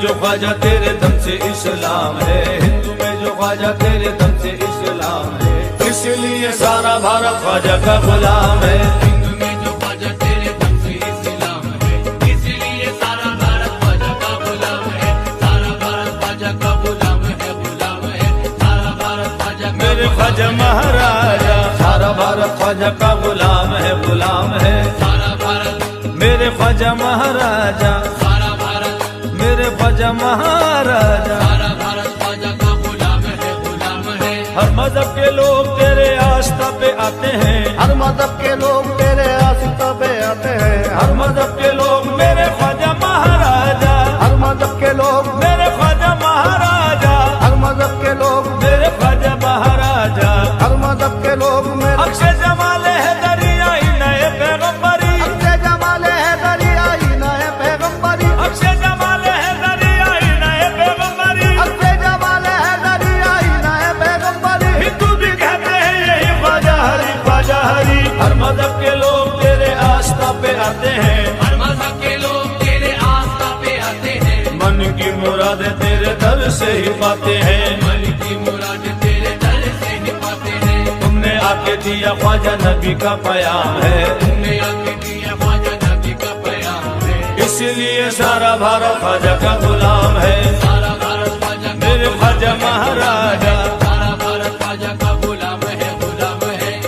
जो ख्वाजा तेरे दम से इस्लाम है, हिंदू में जो ख्वाजा तेरे दम से इस्लाम है, इसलिए सारा भारत ख्वाजा का गुलाम है। हिंदू में जो ख्वाजा तेरे दम से इस्लाम है, इसलिए सारा भारत ख्वाजा का गुलाम है, सारा भारत ख्वाजा का गुलाम है, गुलाम है, सारा भारत ख्वाजा का मेरे ख्वाजा महाराजा, सारा भारत ख्वाजा का गुलाम है, गुलाम है सारा भारत, मेरे ख्वाजा महाराजा, सारा भारत, मेरे ख्वाजा महाराजा। सारा भारत ख्वाजा का गुलाम है, गुलाम है। हर मजहब के लोग तेरे आस्था पे आते हैं, हर मजहब के लोग तेरे आस्था पे आते हैं, हर मजहब के लोग मेरे ख्वाजा महाराजा, हर मजहब के लोग, मेरे ख्वाजा महाराजा, हर मजहब के लोग, मेरे ख्वाजा महाराजा। हर मजहब के लोग मेरे अक्षय जमाले है दरियाई नए पैगंबरी, अक्षय जमाले है दरियाई नए पैगंबरी, अक्षय जमाले है दरियाई नए पैगंबरी। अक्षय जमाले है दरियाई नए पैगंबरी। हिंदू भी कहते हैं यही ख्वाजा हरी, ख्वाजा हरी। हर मजहब के लोग तेरे आस्था पे आते हैं, हर मजहब के लोग तेरे आस्था पे आते हैं, मन की मुराद तेरे दर से ही पाते हैं। मन की मुराद तेरे दर से ही पाते हैं। तुमने आके दिया ख्वाजा नबी का प्याम है, तुमने आके दिया ख्वाजा नबी का प्याम है, इसलिए सारा भारत ख्वाजा का गुलाम है। सारा भारत ख्वाजा का मेरे ख्वाजा महाराजा, सारा भारत ख्वाजा का गुलाम है, गुलाम है।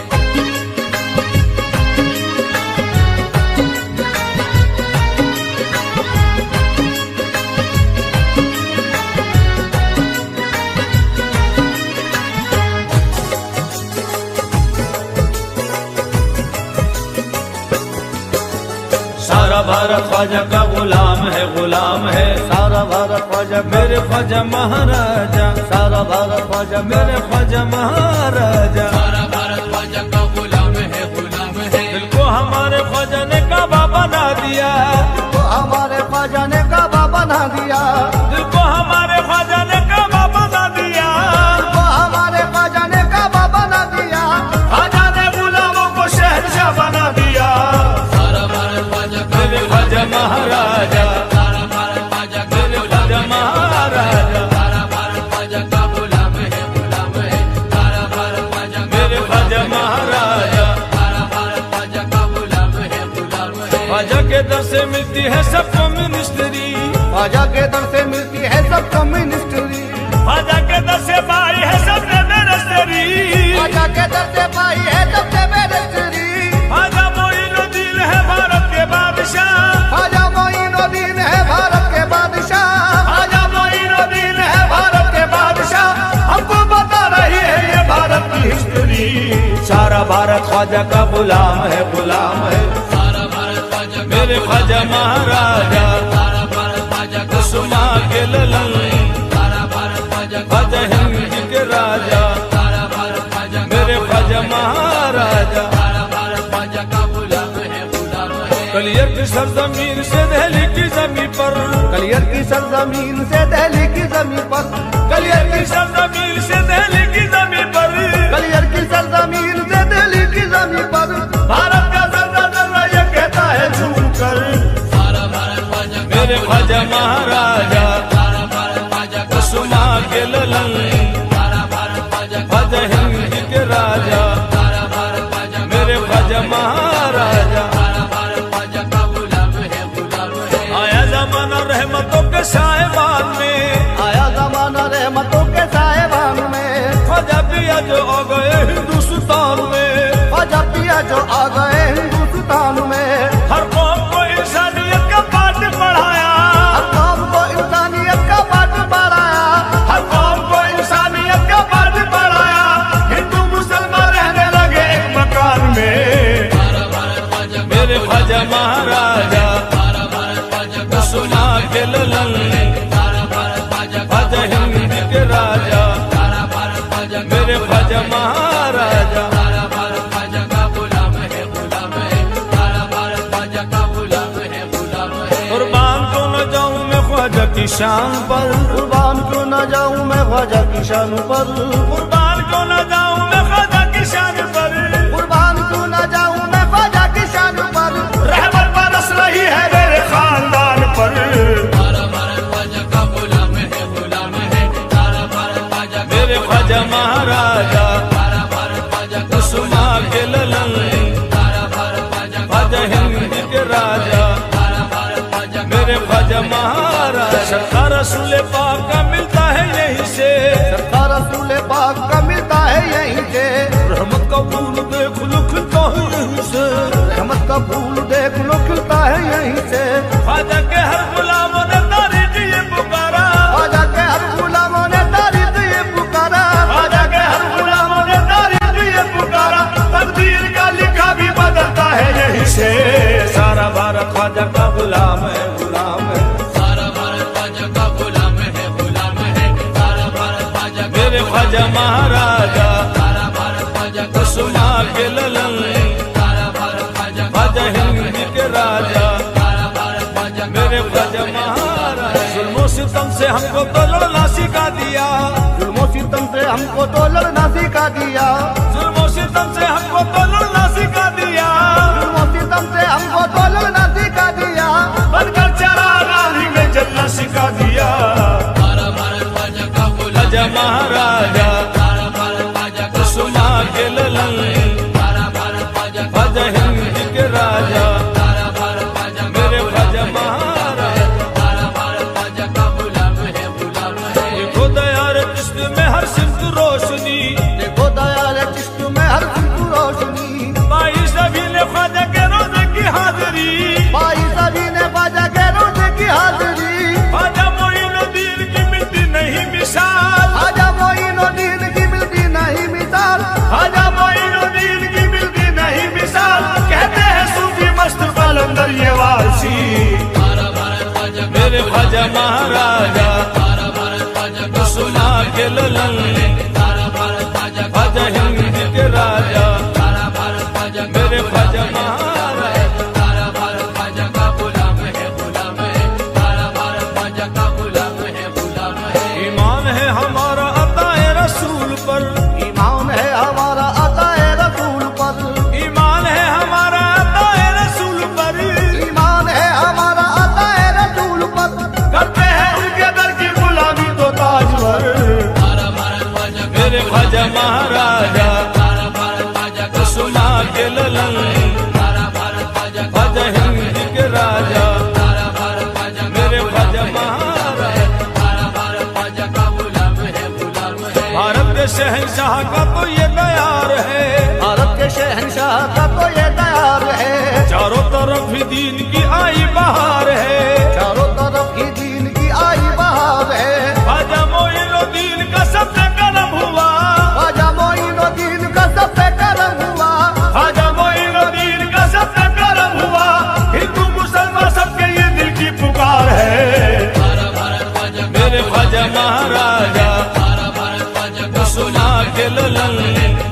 सारा भारत ख्वाजा का गुलाम है, गुलाम है सारा भारत ख्वाजा मेरे ख्वाजा महाराजा, सारा भारत ख्वाजा मेरे ख्वाजा महाराजा। सारा भारत ख्वाजा का गुलाम है, गुलाम है। दिल को हमारे ख्वाजा ने काबा बना दिया, तो हमारे ख्वाजा ने काबा बना दिया, दिल को हमारे ख्वाजा ने काबा बना दिया। तो हमारे ख्वाजा ने काबा बना दिया। ख्वाजा ने गुलामों को शहंशाह बना दिया। सारा भारत ख्वाजा का मेरे ख्वाजा महाराजा, सारा भारत ख्वाजा का मेरे ख्वाजा महाराजा, सारा भारत ख्वाजा का गुलाम है, गुलाम है, सारा भारत ख्वाजा का मेरे ख्वाजा महाराजा। सारा भारत ख्वाजा का गुलाम है, गुलाम है। ख्वाजा के दर से मिलती है सबको मिनिस्ट्री, ख्वाजा के दर से मिलती है सबको मिनिस्ट्री, ख्वाजा के दर से पाई है सबने मिनिस्ट्री। ख्वाजा के दर से पाई है सबसे मिनिस्ट्री। ख्वाजा मोइनुद्दीन है भारत के बादशाह, ख्वाजा मोइनुद्दीन है भारत के बादशाह, ख्वाजा मोइनुद्दीन है भारत के बादशाह। हमको बता रही है ये भारत की हिस्ट्री। सारा भारत ख्वाजा का गुलाम है, गुलाम है सारा भारत ख्वाजा का मेरे ख्वाजा महाराजा। सारा भारत ख्वाजा का सुमा के ललन, सारा भारत ख्वाजा का ख्वाजा हिंद के राजा, सारा भारत ख्वाजा का मेरे ख्वाजा महाराजा। सारा भारत ख्वाजा का गुलाम है, गुलाम है। कलियर की सरजमीन से दिल्ली की जमीन पर, कलियर की सरजमीन से दिल्ली की जमीन पर, कलियर की सरजमीन से दिल्ली की जमीन पर, कलियर की सरजमीन से दिल्ली की जमीन पर भारत का जर्रा जर्रा ये कहता है झूमकर। सारा भारत ख्वाजा का मेरे ख्वाजा महाराजा, सारा भारत ख्वाजा का सुमा के ललन, सारा भारत ख्वाजा का ख्वाजा हिंद के राजा, सारा भारत ख्वाजा का मेरे ख्वाजा महाराजा। सारा भारत ख्वाजा का गुलाम है, गुलाम है। आया जमाना रहमतों के साहिबान में, आया जमाना रहमतों के साहिबान में, ख्वाजा पिया जो आ गए हिंदुस्तान में। ख्वाजा पिया जो आ गए हिंदुस्तान में, हर कौम को इंसानियत का पाठ पढ़ाया, हर कौम को इंसानियत का पाठ पढ़ाया, हर कौम को इंसानियत का पाठ पढ़ाया। हिंदू मुसलमान रहने लगे एक मकान में। सारा भारत ख्वाजा का मेरे ख्वाजा महाराजा, सारा भारत ख्वाजा का सुना के ललन, सारा भारत ख्वाजा का ख्वाजा हिंद के राजा, सारा भारत ख्वाजा का मेरे ख्वाजा महाराजा। सारा भारत ख्वाजा का गुलाम है, गुलाम है, सारा भारत ख्वाजा का गुलाम है, गुलाम है। कुर्बान क्यों न जाऊं मैं ख्वाजा की शान पर, कुर्बान क्यों न जाऊं मैं ख्वाजा की शान पर, कुर्बान क्यों न जाऊं मैं ख्वाजा की शान पर, कुर्बान क्यों न जाऊं मैं ख्वाजा की शान पर। रहमत बरस रही है मेरे खानदान पर। सारा भारत ख्वाजा का ख्वाजा महाराजा सारा भारत ख्वाजा का कुसुमा के ललन सारा भारत ख्वाजा का ख्वाजा हिंद के राजा सारा भारत ख्वाजा का मेरे ख्वाजा महाराजा सरकार रसूल पाक का मिलता है यहीं से सरकार रसूल पाक का मिलता है यहीं से रहमत का फूल देख लो खिलता है यहीं से रहमत का फूल देख लो खिलता है यहीं से ख्वाजा के हर गुलामों ने तारी दिए पुकारा ख्वाजा के हर गुलामों ने तारी दिए पुकारा ख्वाजा के हर गुलामों ने तारी दिए पुकारा तकदीर का लिखा भी बदलता है यहीं से सारा भारत ख्वाजा का गुलाम है गुलाम है सारा भारत ख्वाजा का गुलाम है गुलाम है सारा भारत ख्वाजा का मेरे ख्वाजा महाराजा सारा भारत ख्वाजा का कुसुमा के ललन सारा भारत ख्वाजा का ख्वाजा हिंद के राजा सारा भारत ख्वाजा का मेरे ख्वाजा महाराजा जुल्मों सितम से हमको तो लड़ना सिखा दिया जुल्मों सितम से हमको तो लड़ना सिखा दिया जुल्मों सितम से हमको तो लड़ना सिखा दिया जुल्मों सितम से हमको तो लड़ना सिखा दिया बनकर चला राही में जलना सिखा दिया सारा भारत ख्वाजा का गुलाम ख्वाजा महाराजा सारा भारत ख्वाजा का कुसुमा के ललन सारा भारत ख्वाजा का ख्वाजा हिंद के राजा सारा भारत ख्वाजा का मेरे ख्वाजा महाराजा सारा भारत ख्वाजा का गुलाम है गुलाम है देखो दयार किस्त में हर सिमत रोशनी देखो दयाल चिश्त में हर सिमत रोशनी भाई सभी ने ख्वाजा के रोजे की हाजिरी भाई सभी ने ख्वाजा के रोजे की हाजिरी ख्वाजा मोइनुद्दीन की मिलती नहीं मिसाल ख्वाजा मोइनुद्दीन की मिलती नहीं मिसाल ख्वाजा मोइनुद्दीन की मिलती नहीं मिसाल कहते हैं सूफी मस्त कलंदर ये वारसी सारा भारत ख्वाजा का मेरे ख्वाजा महाराजा सारा भारत ख्वाजा का कुसुमा के ललन सारा भारत ख्वाजा का ख्वाजा हिंद के राजा सारा भारत ख्वाजा का मेरे ख्वाजा महाराजा सारा भारत ख्वाजा का गुलाम है गुलाम है सारा भारत ख्वाजा का गुलाम है गुलाम है ईमान है हमारा अताए रसूल पर ईमान है हमारा अताए रसूल पर ईमान है हमारा अताए रसूल पर ईमान है हमारा अताए रसूल पर करते हैं उनके दर की गुलामी तो ताजवर सारा भारत ख्वाजा का मेरे ख्वाजा महाराजा सारा भारत ख्वाजा का कुसुमा के ललन सारा भारत ख्वाजा का ख्वाजा हिंद के राजा सारा भारत ख्वाजा का मेरे ख्वाजा महाराजा सारा भारत ख्वाजा का गुलाम है गुलाम है भारत के शहंशाह का तो ये दयार है भारत के शहंशाह का तो ये दयार है चारों तरफ ही दीन की आई बहार है चारों तरफ ही दीन की आई बहार है ख्वाजा मोइनुद्दीन का सबसे करम हुआ ख्वाजा मोइनुद्दीन का सब पे करम हुआ ख्वाजा मोइनुद्दीन का सबसे करम हुआ हिंदू मुसलमान सबके ये दिल की पुकार है सारा भारत ख्वाजा का मेरे ख्वाजा महाराजा सारा भारत ख्वाजा का कुसुमा के ललन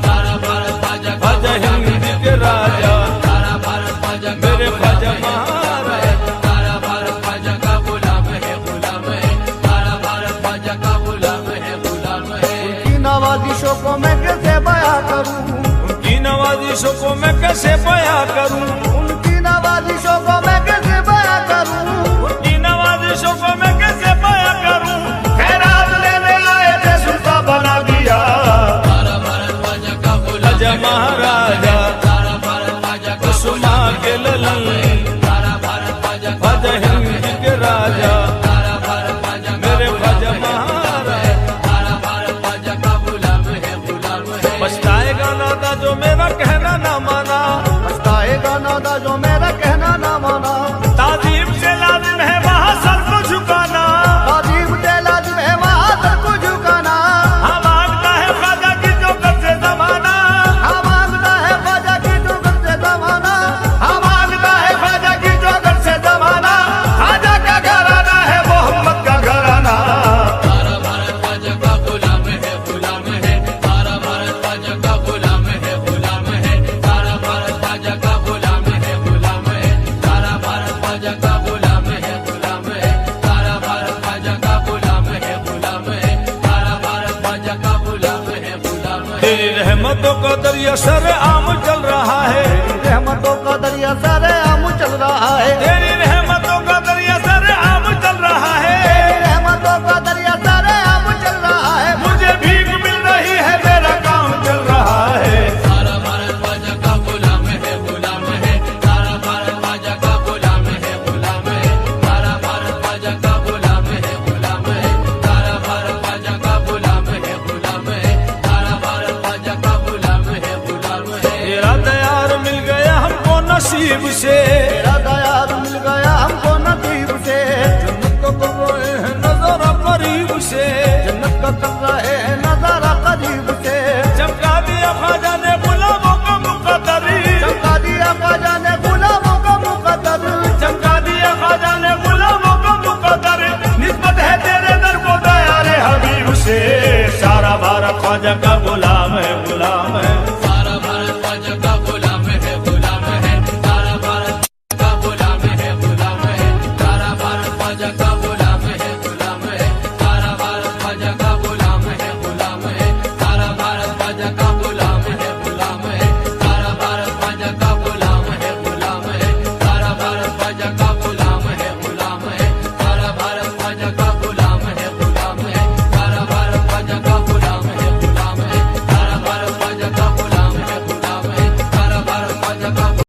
सारा भारत ख्वाजा का ख्वाजा हिंद के राजा सारा भारत ख्वाजा का मेरे ख्वाजा महाराजा सारा भारत ख्वाजा का गुलाम है गुलाम है सारा भारत ख्वाजा का गुलाम है गुलाम है की नवाजिशों को मैं कैसे बयां करूं उनकी नवाजिशों को मैं कैसे बयां करूं उनकी नवाजिशों को मैं कैसे बयां करूं उनकी नवाजिशों को मैं कैसे बयां करूं खैरात लेने आए थे सुल्तान बना दिया सारा भारत ख्वाजा का गुलाम ख्वाजा महाराजा सारा भारत ख्वाजा का कुसुमा के ललन सारा भारत ख्वाजा का ख्वाजा हिंद के राजा सारा भारत ख्वाजा का मेरे ख्वाजा महाराजा सारा भारत ख्वाजा का गुलाम है गुलाम है पछताएगा नादा जो मेरा कहना ना माना पछताएगा नादा जो मेरा कहना ना माना ताजीम से लाजिम है वहाँ सर को झुकाना ताजीब से लाजिम है वहाँ सर को झुकाना हम मांगता है ख्वाजा की जो कर से जमाना हम मांगता है ख्वाजा की जो कर से जमाना हम मांगता है ख्वाजा की जो कर से जमाना ख्वाजा का घराना है मोहम्मद का घराना सारा भारत ख्वाजा का गुलाम है गुलाम है सारा भारत ख्वाजा का गुलाम है गुलाम है सारा भारत ख्वाजा का गुलाम है गुलाम है सारा भारत ख्वाजा का गुलाम है गुलाम है सारा भारत ख्वाजा का गुलाम है गुलाम है सारा भारत ख्वाजा का गुलाम है गुलाम है तेरी रहमतों का दरिया सर आम चल रहा है रहमतों का दरिया सारे आम चल रहा है तेरी रहमतों का दरिया सर आम चल रहा है रहमतों का दरिया सारे आम चल रहा है मुझे भीख मिल रही नसीब से। तेरा दयाल मिल गया हमको नसीब से। जन्नत को कर रहे हैं नजारा करीब से। जन्नत का कर रहे हैं नजारा करीब से। चमका दिया ख्वाजा ने गुलामों का मुकद्दर। चमका दिया ख्वाजा ने गुलामों का मुकद्दर। चमका दिया ख्वाजा ने गुलामों का मुकद्दर। निस्बत है तेरे दर को दयारे हबीब से। सारा भारत ख्वाजा का गुलाम है, गुलाम है। सारा भारत ख्वाजा का गुलाम है, गुलाम है। सारा भारत का गुलाम है, गुलाम है। सारा भारत ख्वाजा का